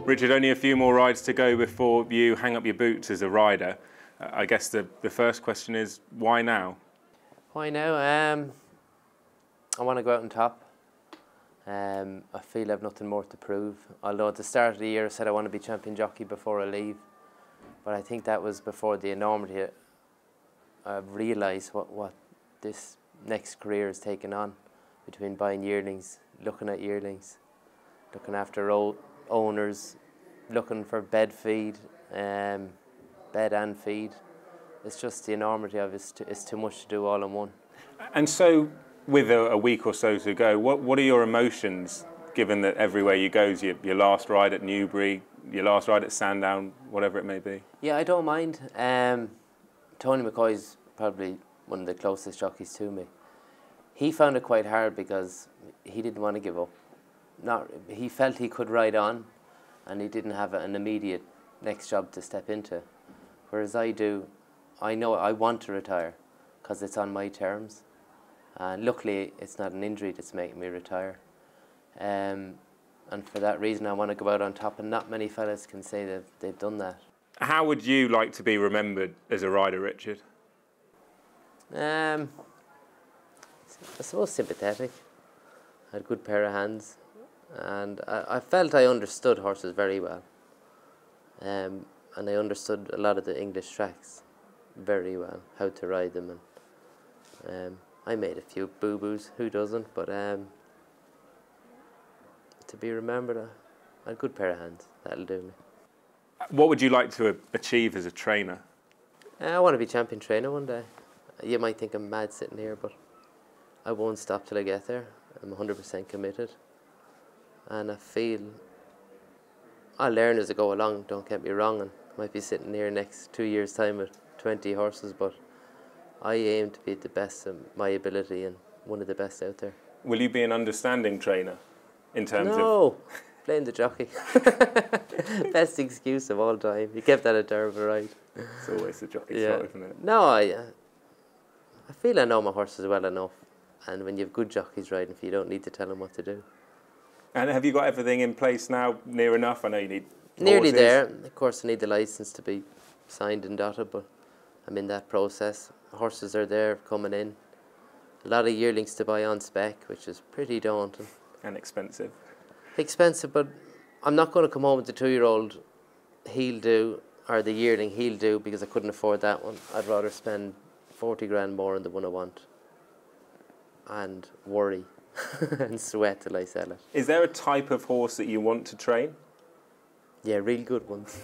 Richard, only a few more rides to go before you hang up your boots as a rider. I guess the first question is, why now? Why now? I want to go out on top. I feel I've nothing more to prove. Although at the start of the year I said I want to be champion jockey before I leave. But I think that was before the enormity I've realised what this next career is taking on, between buying yearlings, looking at yearlings, looking after owners, looking for bed feed, bed and feed. It's just the enormity of it. It's too much to do all in one. And so, with a week or so to go, what are your emotions, given that everywhere you go is your last ride at Newbury, your last ride at Sandown, whatever it may be? Yeah, I don't mind. Tony McCoy's probably one of the closest jockeys to me. He found it quite hard because he didn't want to give up. He felt he could ride on, and he didn't have an immediate next job to step into. Whereas I do, I know I want to retire because it's on my terms. And luckily, it's not an injury that's making me retire. And for that reason, I want to go out on top, and not many fellas can say that they've done that. How would you like to be remembered as a rider, Richard? I suppose sympathetic. I had a good pair of hands, and I felt I understood horses very well. And I understood a lot of the English tracks very well, how to ride them. And I made a few boo-boos, who doesn't? But to be remembered, I had a good pair of hands, that'll do me. What would you like to achieve as a trainer? I want to be champion trainer one day. You might think I'm mad sitting here, but I won't stop till I get there. I'm 100% committed. And I feel I'll learn as I go along, don't get me wrong, and I might be sitting here next 2 years' time with 20 horses, but I aim to be the best of my ability and one of the best out there. Will you be an understanding trainer in terms of... No, playing the jockey. Best excuse of all time. You kept that a terrible ride. It's always the jockey's fault, isn't it? No, I feel I know my horses well enough, and when you have good jockeys riding for you, you don't need to tell them what to do. And have you got everything in place now, near enough? I know you need nearly horses. there. Of course, I need the licence to be signed and dotted, but I'm in that process. Horses are there, coming in. A lot of yearlings to buy on spec, which is pretty daunting. And expensive. Expensive, but I'm not going to come home with the 2-year-old, he'll do, or the yearling, he'll do, because I couldn't afford that one. I'd rather spend 40 grand more on the one I want and worry and sweat till I sell it. Is there a type of horse that you want to train? Yeah, real good ones.